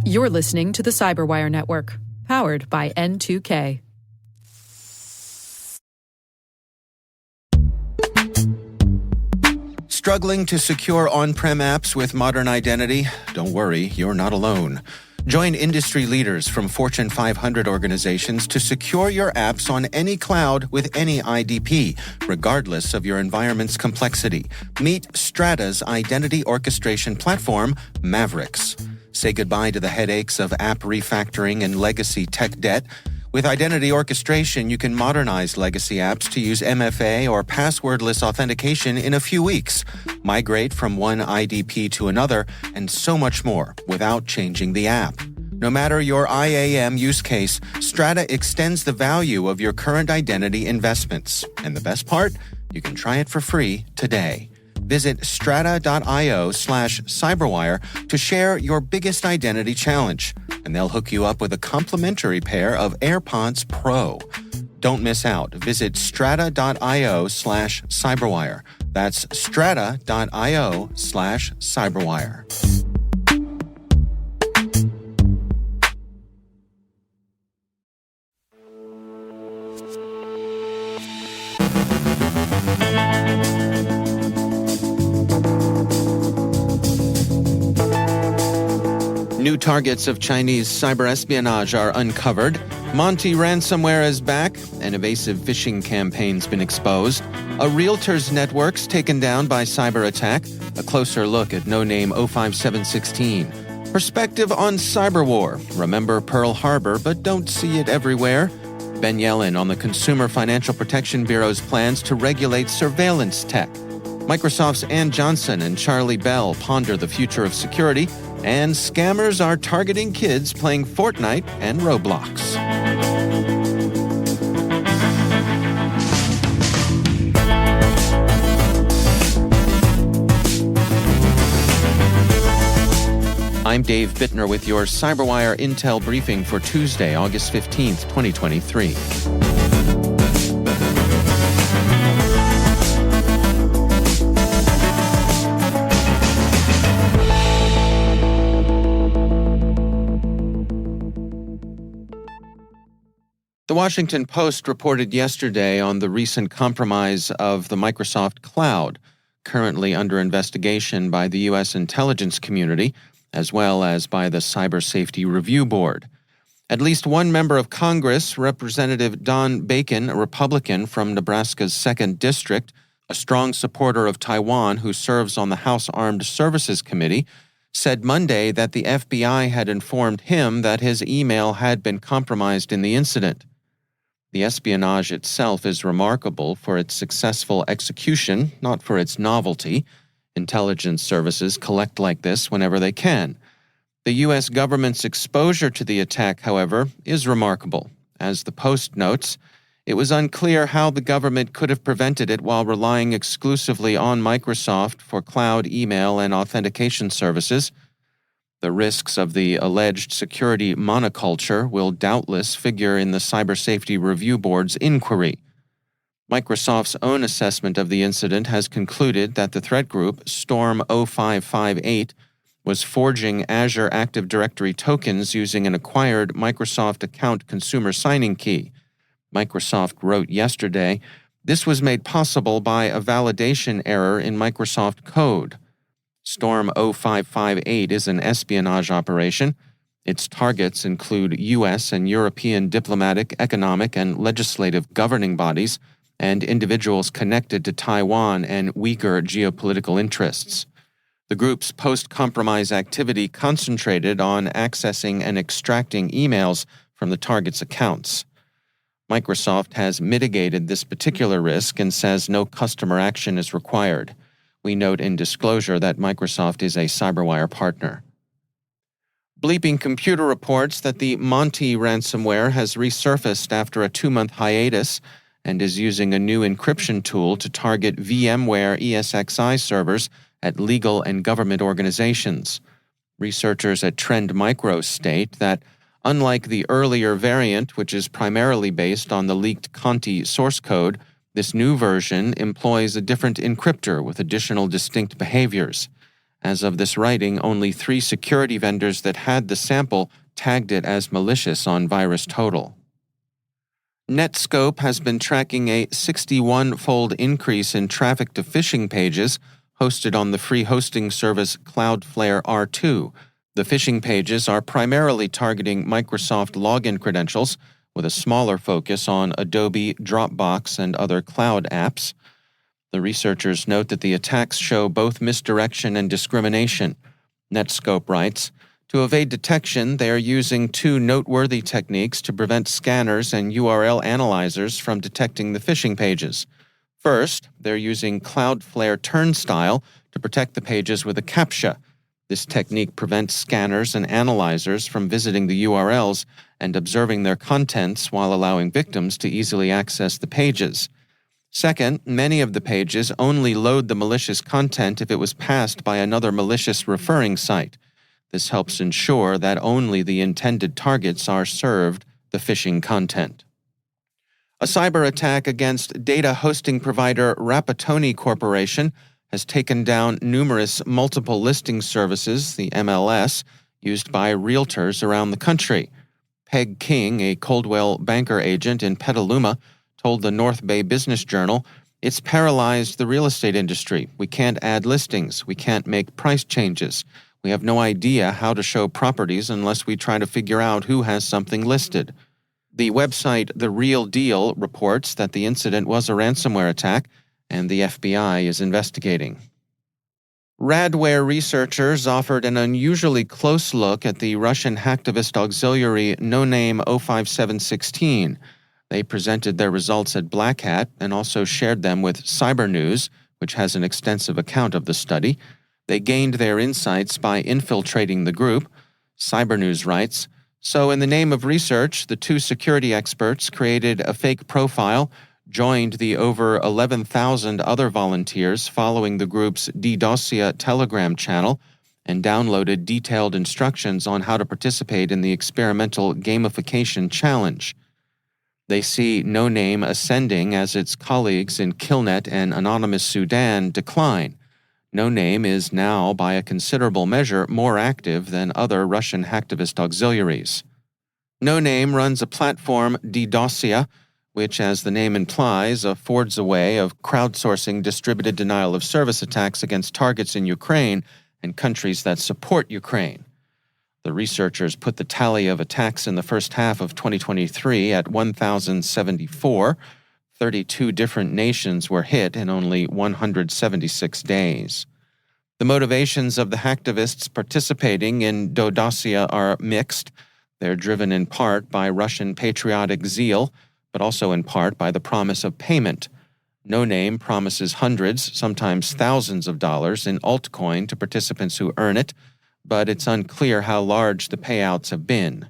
You're listening to the CyberWire Network, powered by N2K. Struggling to secure on-prem apps with modern identity? Don't worry, you're not alone. Join industry leaders from Fortune 500 organizations to secure your apps on any cloud with any IDP, regardless of your environment's complexity. Meet Strata's identity orchestration platform, Mavericks. Say goodbye to the headaches of app refactoring and legacy tech debt. With identity orchestration, you can modernize legacy apps to use MFA or passwordless authentication in a few weeks, migrate from one IDP to another, and so much more without changing the app. No matter your IAM use case, Strata extends the value of your current identity investments. And the best part? You can try it for free today. Visit strata.io/cyberwire to share your biggest identity challenge, and they'll hook you up with a complimentary pair of AirPods Pro. Don't miss out. Visit strata.io/cyberwire. That's strata.io/cyberwire. New targets of Chinese cyberespionage are uncovered. Monti ransomware is back. An evasive phishing campaign's been exposed. A Realtors network's taken down by cyberattack. A closer look at no-name 05716. Perspective on cyberwar. Remember Pearl Harbor, but don't see it everywhere. Ben Yelin on the Consumer Financial Protection Bureau's plans to regulate surveillance tech. Microsoft's Ann Johnson and Charlie Bell ponder the future of security. And scammers are targeting kids playing Fortnite and Roblox. I'm Dave Bittner with your CyberWire Intel briefing for Tuesday, August 15th, 2023. The Washington Post reported yesterday on the recent compromise of the Microsoft Cloud, currently under investigation by the U.S. intelligence community, as well as by the Cyber Safety Review Board. At least one member of Congress, Representative Don Bacon, a Republican from Nebraska's 2nd District, a strong supporter of Taiwan who serves on the House Armed Services Committee, said Monday that the FBI had informed him that his email had been compromised in the incident. The espionage itself is remarkable for its successful execution, not for its novelty. Intelligence services collect like this whenever they can. The U.S. government's exposure to the attack, however, is remarkable. As the Post notes, it was unclear how the government could have prevented it while relying exclusively on Microsoft for cloud email and authentication services. The risks of the alleged security monoculture will doubtless figure in the Cyber Safety Review Board's inquiry. Microsoft's own assessment of the incident has concluded that the threat group, Storm-0558, was forging Azure Active Directory tokens using an acquired Microsoft account consumer signing key. Microsoft wrote yesterday, this was made possible by a validation error in Microsoft code. Storm-0558 is an espionage operation. Its targets include U.S. and European diplomatic, economic, and legislative governing bodies, and individuals connected to Taiwan and Uyghur geopolitical interests. The group's post-compromise activity concentrated on accessing and extracting emails from the target's accounts. Microsoft has mitigated this particular risk and says no customer action is required. We note in disclosure that Microsoft is a CyberWire partner. BleepingComputer reports that the Monti ransomware has resurfaced after a 2-month hiatus and is using a new encryption tool to target VMware ESXi servers at legal and government organizations. Researchers at Trend Micro state that, unlike the earlier variant, which is primarily based on the leaked Conti source code, this new version employs a different encryptor with additional distinct behaviors. As of this writing, only 3 security vendors that had the sample tagged it as malicious on VirusTotal. Netscope has been tracking a 61-fold increase in traffic to phishing pages hosted on the free hosting service Cloudflare R2. The phishing pages are primarily targeting Microsoft login credentials, with a smaller focus on Adobe, Dropbox, and other cloud apps. The researchers note that the attacks show both misdirection and discrimination. Netscope writes, to evade detection, they are using 2 noteworthy techniques to prevent scanners and URL analyzers from detecting the phishing pages. First, they're using Cloudflare Turnstile to protect the pages with a CAPTCHA. This technique prevents scanners and analyzers from visiting the URLs and observing their contents while allowing victims to easily access the pages. Second, many of the pages only load the malicious content if it was passed by another malicious referring site. This helps ensure that only the intended targets are served the phishing content. A cyber attack against data hosting provider Rapatoni Corporation has taken down numerous multiple listing services, the MLS, used by Realtors around the country. Peg King, a Coldwell Banker agent in Petaluma, told the North Bay Business Journal, "It's paralyzed the real estate industry. We can't add listings. We can't make price changes. We have no idea how to show properties unless we try to figure out who has something listed." The website The Real Deal reports that the incident was a ransomware attack, and the FBI is investigating. Radware researchers offered an unusually close look at the Russian hacktivist auxiliary no-name 05716. They presented their results at Black Hat and also shared them with Cyber News, which has an extensive account of the study. They gained their insights by infiltrating the group. Cyber News writes, so in the name of research, the 2 security experts created a fake profile, joined the over 11,000 other volunteers following the group's DDoSia Telegram channel, and downloaded detailed instructions on how to participate in the experimental gamification challenge. They see No Name ascending as its colleagues in Killnet and Anonymous Sudan decline. No Name is now, by a considerable measure, more active than other Russian hacktivist auxiliaries. No Name runs a platform, DDoSia, which, as the name implies, affords a way of crowdsourcing distributed denial-of-service attacks against targets in Ukraine and countries that support Ukraine. The researchers put the tally of attacks in the first half of 2023 at 1,074. 32 different nations were hit in only 176 days. The motivations of the hacktivists participating in DDoSia are mixed. They're driven in part by Russian patriotic zeal, but also in part by the promise of payment. No Name promises hundreds, sometimes thousands of dollars in altcoin to participants who earn it, but it's unclear how large the payouts have been.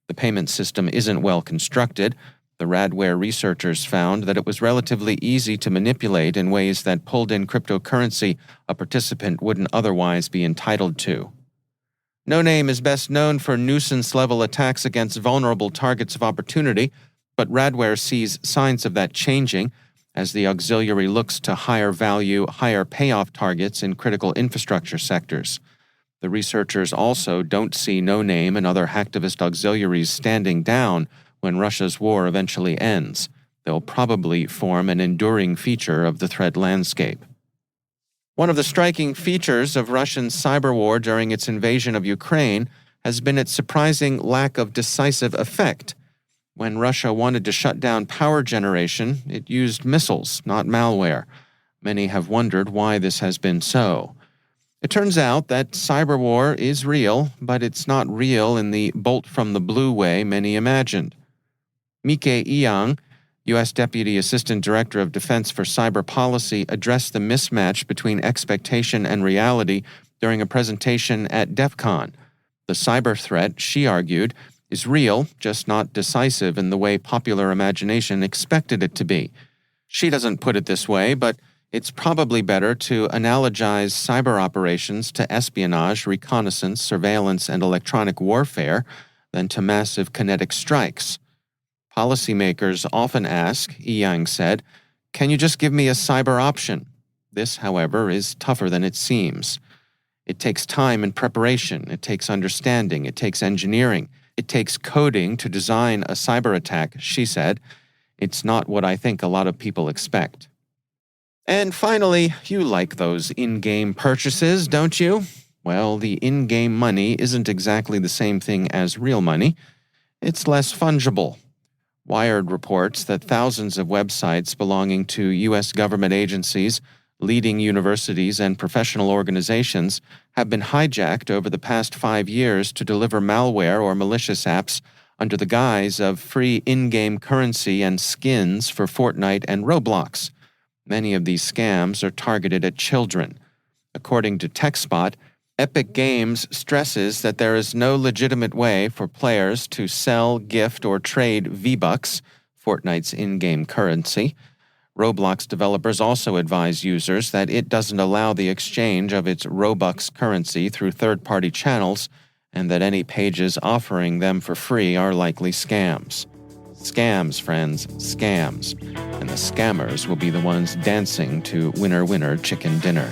The payment system isn't well constructed. The Radware researchers found that it was relatively easy to manipulate in ways that pulled in cryptocurrency a participant wouldn't otherwise be entitled to. No Name is best known for nuisance-level attacks against vulnerable targets of opportunity, but Radware sees signs of that changing as the auxiliary looks to higher value, higher payoff targets in critical infrastructure sectors. The researchers also don't see No Name and other hacktivist auxiliaries standing down when Russia's war eventually ends. They'll probably form an enduring feature of the threat landscape. One of the striking features of Russian cyberwar during its invasion of Ukraine has been its surprising lack of decisive effect. When Russia wanted to shut down power generation, it used missiles, not malware. Many have wondered why this has been so. It turns out that cyberwar is real, but it's not real in the bolt-from-the-blue way many imagined. Mike Yang, U.S. Deputy Assistant Director of Defense for Cyber Policy, addressed the mismatch between expectation and reality during a presentation at DEF CON. The cyber threat, she argued, is real, just not decisive in the way popular imagination expected it to be. She doesn't put it this way, but it's probably better to analogize cyber operations to espionage, reconnaissance, surveillance, and electronic warfare than to massive kinetic strikes. Policymakers often ask, Yang said, can you just give me a cyber option? This, however, is tougher than it seems. It takes time and preparation. It takes understanding. It takes engineering. It takes coding to design a cyber attack, she said. It's not what I think a lot of people expect. And finally, you like those in-game purchases, don't you? Well, the in-game money isn't exactly the same thing as real money. It's less fungible. Wired reports that thousands of websites belonging to U.S. government agencies, leading universities, and professional organizations have been hijacked over the past 5 years to deliver malware or malicious apps under the guise of free in-game currency and skins for Fortnite and Roblox. Many of these scams are targeted at children. According to TechSpot, Epic Games stresses that there is no legitimate way for players to sell, gift, or trade V-Bucks, Fortnite's in-game currency. Roblox developers also advise users that it doesn't allow the exchange of its Robux currency through third-party channels, and that any pages offering them for free are likely scams. Scams, friends, scams. And the scammers will be the ones dancing to Winner Winner Chicken Dinner.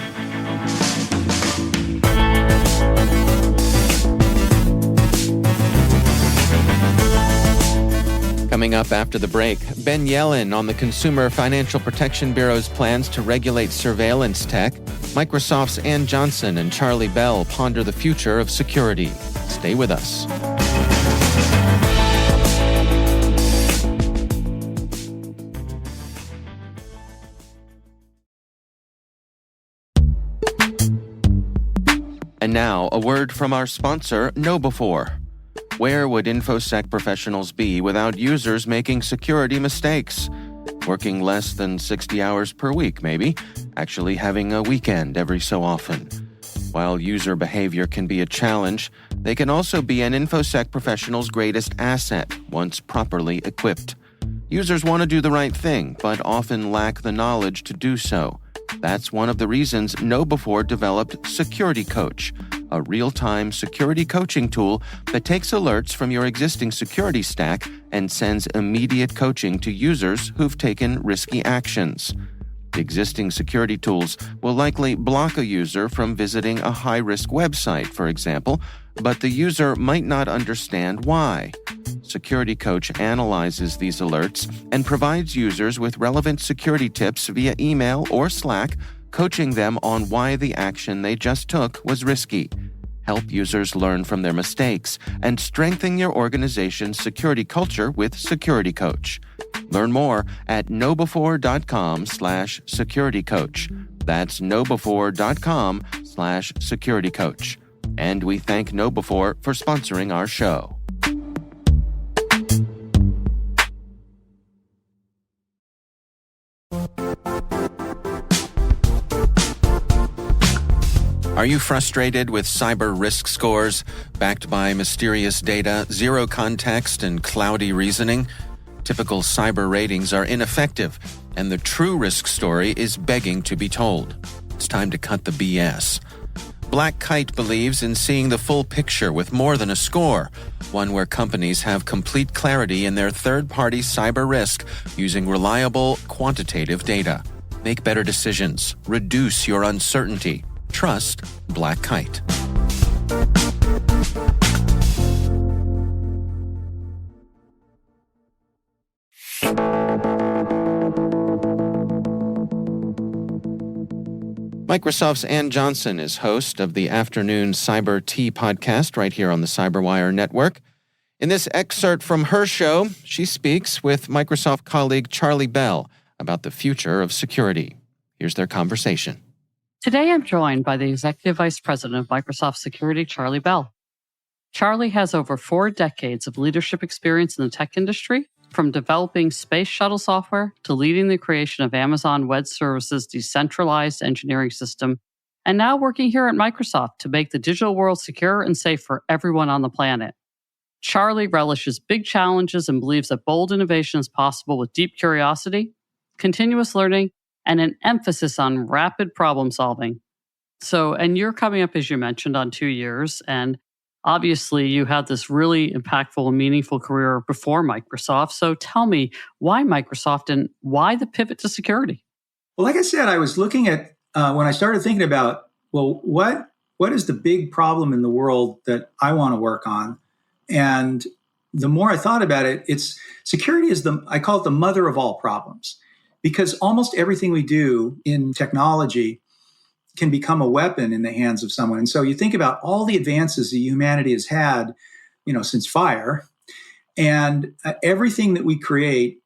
Coming up after the break, Ben Yelin on the Consumer Financial Protection Bureau's plans to regulate surveillance tech. Microsoft's Ann Johnson and Charlie Bell ponder the future of security. Stay with us. And now, a word from our sponsor, KnowBe4. Where would InfoSec professionals be without users making security mistakes? Working less than 60 hours per week, maybe. Actually having a weekend every so often. While user behavior can be a challenge, they can also be an InfoSec professional's greatest asset once properly equipped. Users want to do the right thing, but often lack the knowledge to do so. That's one of the reasons KnowBe4 developed Security Coach, a real-time security coaching tool that takes alerts from your existing security stack and sends immediate coaching to users who've taken risky actions. Existing security tools will likely block a user from visiting a high-risk website, for example, but the user might not understand why. Security Coach analyzes these alerts and provides users with relevant security tips via email or Slack, coaching them on why the action they just took was risky. Help users learn from their mistakes and strengthen your organization's security culture with Security Coach. Learn more at knowbe4.com/securitycoach. That's knowbe4.com/securitycoach. And we thank KnowBe4 for sponsoring our show. Are you frustrated with cyber risk scores backed by mysterious data, zero context, and cloudy reasoning? Typical cyber ratings are ineffective, and the true risk story is begging to be told. It's time to cut the BS. Black Kite believes in seeing the full picture with more than a score, one where companies have complete clarity in their third-party cyber risk using reliable, quantitative data. Make better decisions. Reduce your uncertainty. Trust Black Kite. Microsoft's Ann Johnson is host of the Afternoon Cyber Tea podcast right here on the CyberWire network. In this excerpt from her show, she speaks with Microsoft colleague Charlie Bell about the future of security. Here's their conversation. Today, I'm joined by the Executive Vice President of Microsoft Security, Charlie Bell. Charlie has over 4 decades of leadership experience in the tech industry, from developing space shuttle software to leading the creation of Amazon Web Services' decentralized engineering system, and now working here at Microsoft to make the digital world secure and safe for everyone on the planet. Charlie relishes big challenges and believes that bold innovation is possible with deep curiosity, continuous learning, and an emphasis on rapid problem solving. And you're coming up, as you mentioned, on 2 years, and obviously you had this really impactful and meaningful career before Microsoft. So tell me, why Microsoft and why the pivot to security? Well, like I said, I was looking at, when I started thinking about, well, what what is the big problem in the world that I want to work on? And the more I thought about it, security is I call it the mother of all problems, because almost everything we do in technology can become a weapon in the hands of someone. And so you think about all the advances that humanity has had, since fire, and everything that we create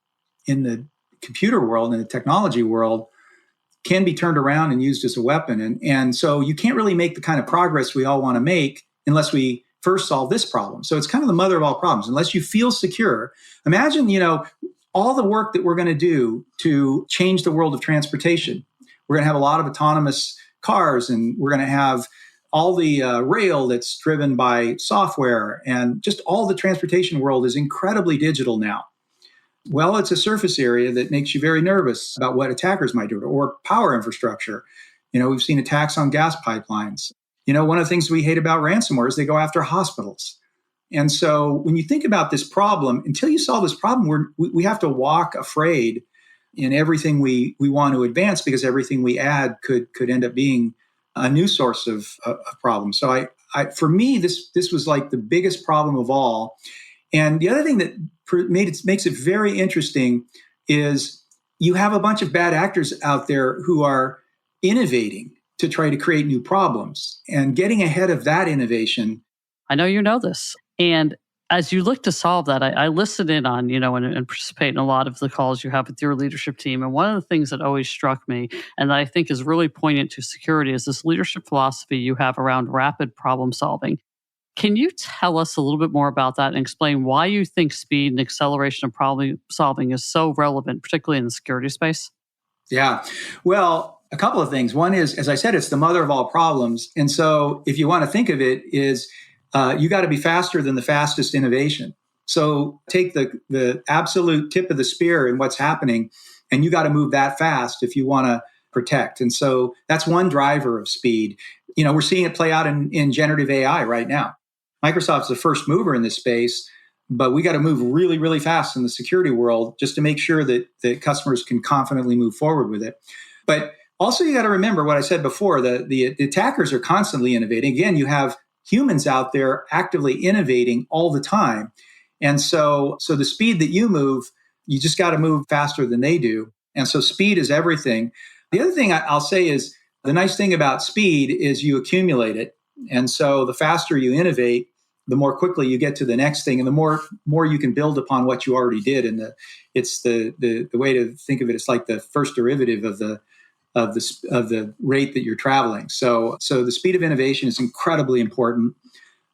in the computer world and the technology world can be turned around and used as a weapon. And so you can't really make the kind of progress we all want to make unless we first solve this problem. So it's kind of the mother of all problems. Unless you feel secure, imagine, all the work that we're going to do to change the world of transportation. We're going to have a lot of autonomous cars, and we're going to have all the rail that's driven by software, and just all the transportation world is incredibly digital now. Well, it's a surface area that makes you very nervous about what attackers might do, or power infrastructure. We've seen attacks on gas pipelines. One of the things we hate about ransomware is they go after hospitals. And so when you think about this problem, until you solve this problem, we have to walk afraid in everything we want to advance, because everything we add could end up being a new source of problems. So for me, this was like the biggest problem of all. And the other thing that makes it very interesting is you have a bunch of bad actors out there who are innovating to try to create new problems, and getting ahead of that innovation. I know you know this. And as you look to solve that, I listen in on, and participate in a lot of the calls you have with your leadership team. And one of the things that always struck me, and that I think is really poignant to security, is this leadership philosophy you have around rapid problem solving. Can you tell us a little bit more about that and explain why you think speed and acceleration of problem solving is so relevant, particularly in the security space? Yeah. Well, a couple of things. One is, as I said, it's the mother of all problems. And so if you want to think of it, is you got to be faster than the fastest innovation. So take the absolute tip of the spear in what's happening, and you got to move that fast if you want to protect. And so that's one driver of speed. We're seeing it play out in generative AI right now. Microsoft's the first mover in this space, but we got to move really, really fast in the security world just to make sure that customers can confidently move forward with it. But also, you got to remember what I said before, the attackers are constantly innovating. Again, you have humans out there actively innovating all the time. And so the speed that you move, you just got to move faster than they do. And so speed is everything. The other thing I'll say is, the nice thing about speed is you accumulate it. And so the faster you innovate, the more quickly you get to the next thing, and the more you can build upon what you already did. And it's the way to think of it. It's like the first derivative of the rate that you're traveling. So the speed of innovation is incredibly important,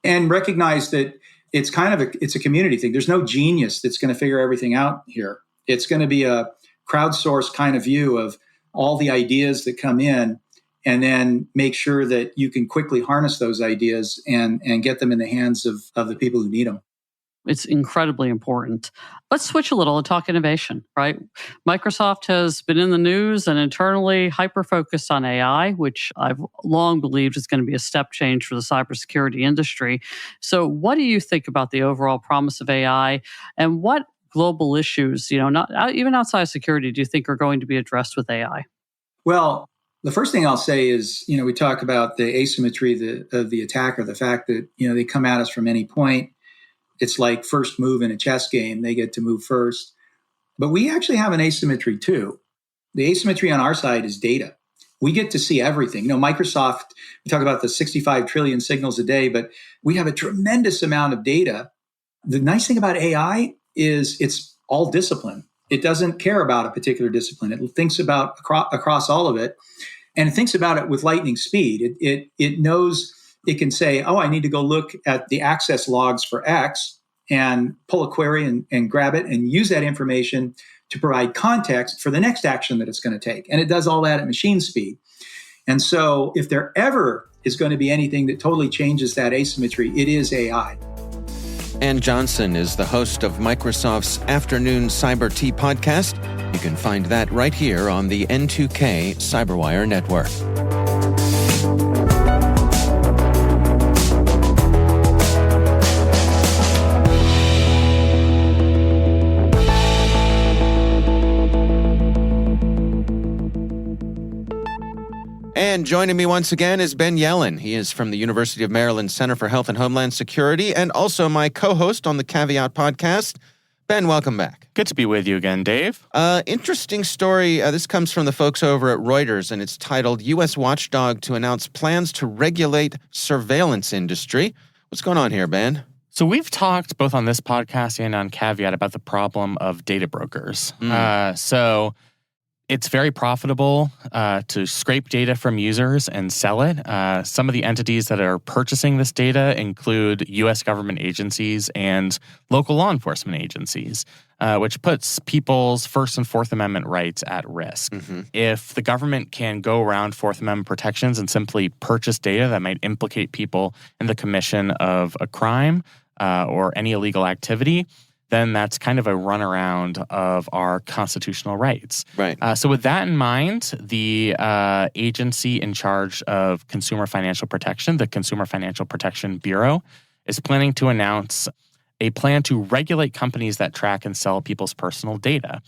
and recognize that it's a community thing. There's no genius that's going to figure everything out here. It's going to be a crowdsourced kind of view of all the ideas that come in, and then make sure that you can quickly harness those ideas and get them in the hands of the people who need them. It's incredibly important. Let's switch a little and talk innovation, right? Microsoft has been in the news and internally hyper-focused on AI, which I've long believed is going to be a step change for the cybersecurity industry. So what do you think about the overall promise of AI, and what global issues, not even outside of security, do you think are going to be addressed with AI? Well, the first thing I'll say is, we talk about the asymmetry of the attacker, the fact that, they come at us from any point. It's like first move in a chess game. They get to move first. But we actually have an asymmetry too. The asymmetry on our side is data. We get to see everything. Microsoft, we talk about the 65 trillion signals a day, but we have a tremendous amount of data. The nice thing about AI is it's all discipline. It doesn't care about a particular discipline. It thinks about across all of it, and it thinks about it with lightning speed. It knows. It can say, I need to go look at the access logs for X and pull a query and grab it and use that information to provide context for the next action that it's going to take. And it does all that at machine speed. And so if there ever is going to be anything that totally changes that asymmetry, it is AI. Ann Johnson is the host of Microsoft's Afternoon Cyber Tea podcast. You can find that right here on the N2K CyberWire network. And joining me once again is Ben Yelin. He is from the University of Maryland Center for Health and Homeland Security and also my co-host on the Caveat podcast. Ben, welcome back. Good to be with you again, Dave. Interesting story. This comes from the folks over at Reuters, and it's titled, U.S. Watchdog to Announce Plans to Regulate Surveillance Industry. What's going on here, Ben? So we've talked both on this podcast and on Caveat about the problem of data brokers. So it's very profitable to scrape data from users and sell it. Some of the entities that are purchasing this data include U.S. government agencies and local law enforcement agencies, which puts people's First and Fourth Amendment rights at risk. Mm-hmm. If the government can go around Fourth Amendment protections and simply purchase data that might implicate people in the commission of a crime or any illegal activity, then that's kind of a runaround of our constitutional rights. Right. So with that in mind, the agency in charge of consumer financial protection, the Consumer Financial Protection Bureau, is planning to announce a plan to regulate companies that track and sell people's personal data.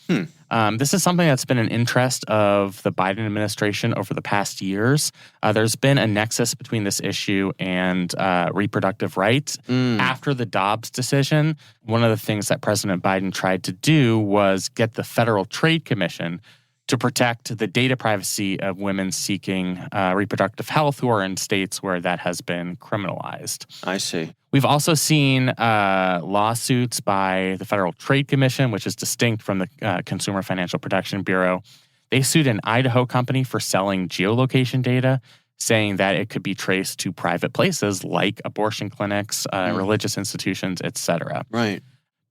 This is something that's been an interest of the Biden administration over the past years. There's been a nexus between this issue and reproductive rights. After the Dobbs decision, one of the things that President Biden tried to do was get the Federal Trade Commission to protect the data privacy of women seeking reproductive health who are in states where that has been criminalized. I see. We've also seen lawsuits by the Federal Trade Commission, which is distinct from the Consumer Financial Protection Bureau. They sued an Idaho company for selling geolocation data, saying that it could be traced to private places like abortion clinics, religious institutions, etc. Right.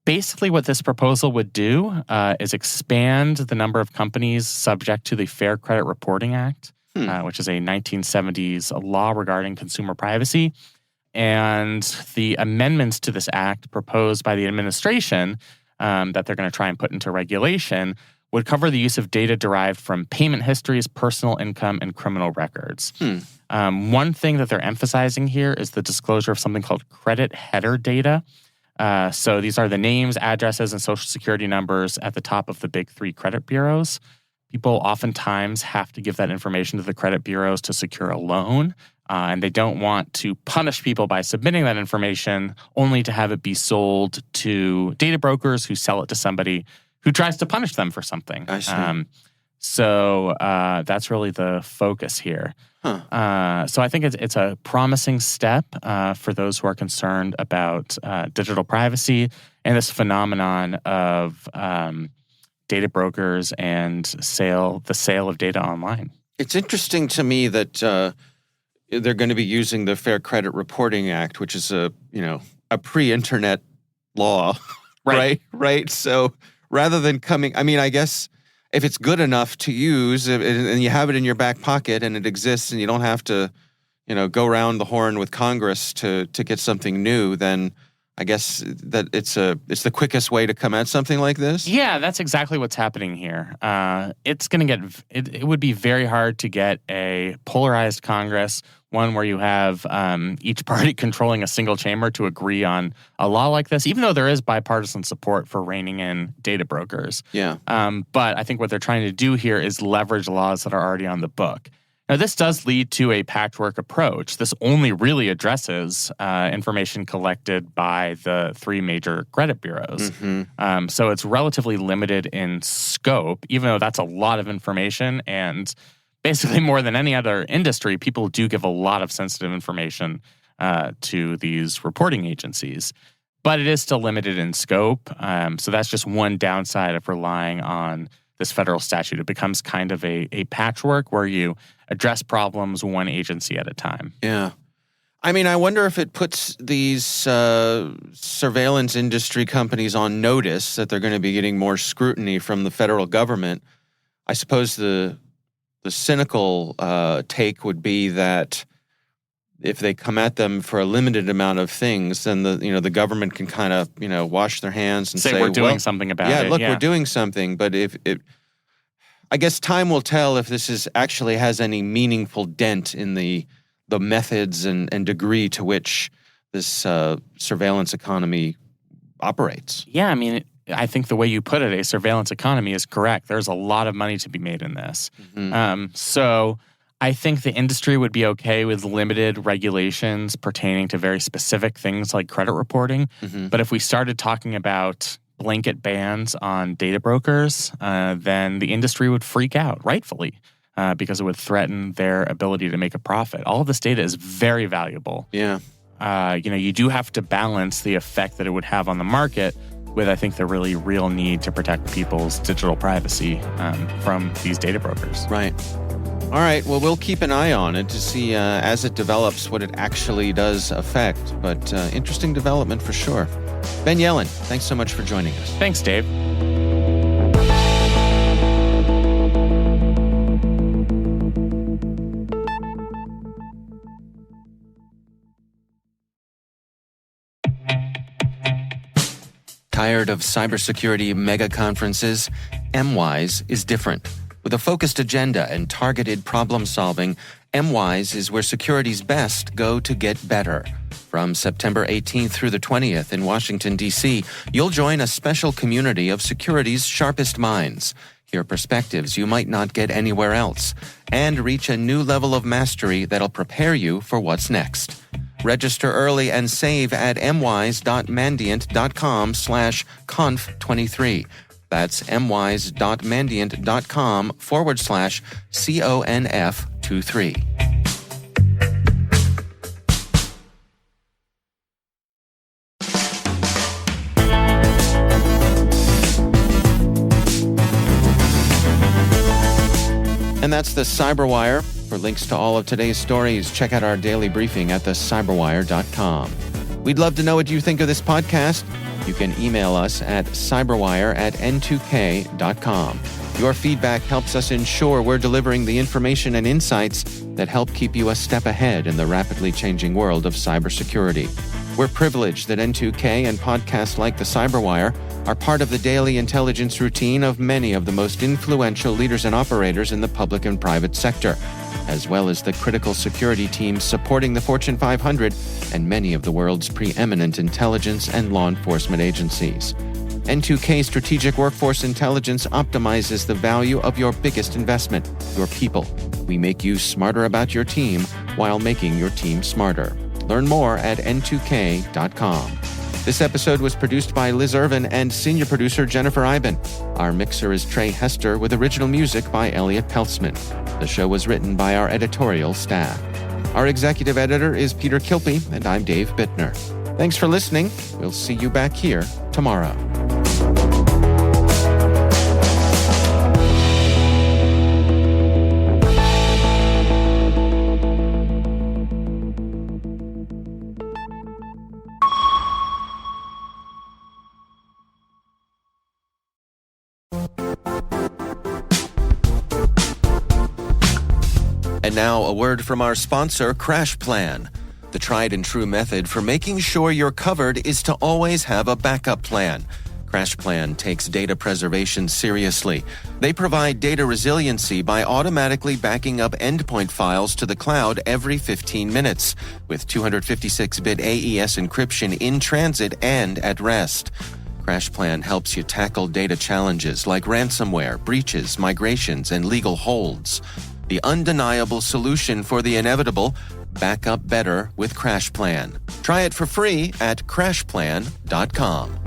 Basically, what this proposal would do is expand the number of companies subject to the Fair Credit Reporting Act, which is a 1970s law regarding consumer privacy. And the amendments to this act proposed by the administration that they're going to try and put into regulation would cover the use of data derived from payment histories, personal income, and criminal records. One thing that they're emphasizing here is the disclosure of something called credit header data. So these are the names, addresses, and social security numbers at the top of the big three credit bureaus. People oftentimes have to give that information to the credit bureaus to secure a loan, and they don't want to punish people by submitting that information only to have it be sold to data brokers who sell it to somebody who tries to punish them for something. I see. So that's really the focus here. So I think it's a promising step for those who are concerned about digital privacy and this phenomenon of data brokers and the sale of data online. It's interesting to me that they're going to be using the Fair Credit Reporting Act, which is a pre-internet law, Right. Right. So rather than I guess if it's good enough to use and you have it in your back pocket and it exists and you don't have to, go around the horn with Congress to get something new, then I guess that it's the quickest way to come at something like this. Yeah, that's exactly what's happening here. It's going to it would be very hard to get a polarized Congress, one where you have each party controlling a single chamber to agree on a law like this, even though there is bipartisan support for reining in data brokers. Yeah. But I think what they're trying to do here is leverage laws that are already on the book. Now, this does lead to a patchwork approach. This only really addresses information collected by the three major credit bureaus. Mm-hmm. So it's relatively limited in scope, even though that's a lot of information. And basically more than any other industry, people do give a lot of sensitive information to these reporting agencies. But it is still limited in scope. So that's just one downside of relying on this federal statute. It becomes kind of a patchwork where you address problems one agency at a time. Yeah. I wonder if it puts these surveillance industry companies on notice that they're going to be getting more scrutiny from the federal government. I suppose the cynical take would be that if they come at them for a limited amount of things, then the government can kind of wash their hands and say we're doing something about it. Look, we're doing something. But I guess time will tell if this actually has any meaningful dent in the methods and degree to which this surveillance economy operates. Yeah, I think the way you put it, a surveillance economy, is correct. There's a lot of money to be made in this. Mm-hmm. So I think the industry would be okay with limited regulations pertaining to very specific things like credit reporting. But if we started talking about blanket bans on data brokers, then the industry would freak out, rightfully, because it would threaten their ability to make a profit. All of this data is very valuable. Yeah. You do have to balance the effect that it would have on the market with, I think, the really real need to protect people's digital privacy from these data brokers. Right. All right. Well, we'll keep an eye on it to see as it develops what it actually does affect. But interesting development for sure. Ben Yelin, thanks so much for joining us. Thanks, Dave. Tired of cybersecurity mega conferences? MWise is different. With a focused agenda and targeted problem solving, MWise is where security's best go to get better. From September 18th through the 20th in Washington, D.C., you'll join a special community of security's sharpest minds, hear perspectives you might not get anywhere else, and reach a new level of mastery that'll prepare you for what's next. Register early and save at mwise.mandiant.com/conf23. That's mwise.mandiant.com/CONF23. And that's the CyberWire. For links to all of today's stories, check out our daily briefing at thecyberwire.com. We'd love to know what you think of this podcast. You can email us at cyberwire@n2k.com. Your feedback helps us ensure we're delivering the information and insights that help keep you a step ahead in the rapidly changing world of cybersecurity. We're privileged that N2K and podcasts like the CyberWire are part of the daily intelligence routine of many of the most influential leaders and operators in the public and private sector, as well as the critical security teams supporting the Fortune 500 and many of the world's preeminent intelligence and law enforcement agencies. N2K Strategic Workforce Intelligence optimizes the value of your biggest investment, your people. We make you smarter about your team while making your team smarter. Learn more at n2k.com. This episode was produced by Liz Irvin and senior producer Jennifer Eiben. Our mixer is Trey Hester with original music by Elliot Peltzman. The show was written by our editorial staff. Our executive editor is Peter Kilpie, and I'm Dave Bittner. Thanks for listening. We'll see you back here tomorrow. And now a word from our sponsor, CrashPlan. The tried and true method for making sure you're covered is to always have a backup plan. CrashPlan takes data preservation seriously. They provide data resiliency by automatically backing up endpoint files to the cloud every 15 minutes with 256-bit AES encryption in transit and at rest. CrashPlan helps you tackle data challenges like ransomware, breaches, migrations, and legal holds. The undeniable solution for the inevitable: back up better with CrashPlan. Try it for free at crashplan.com.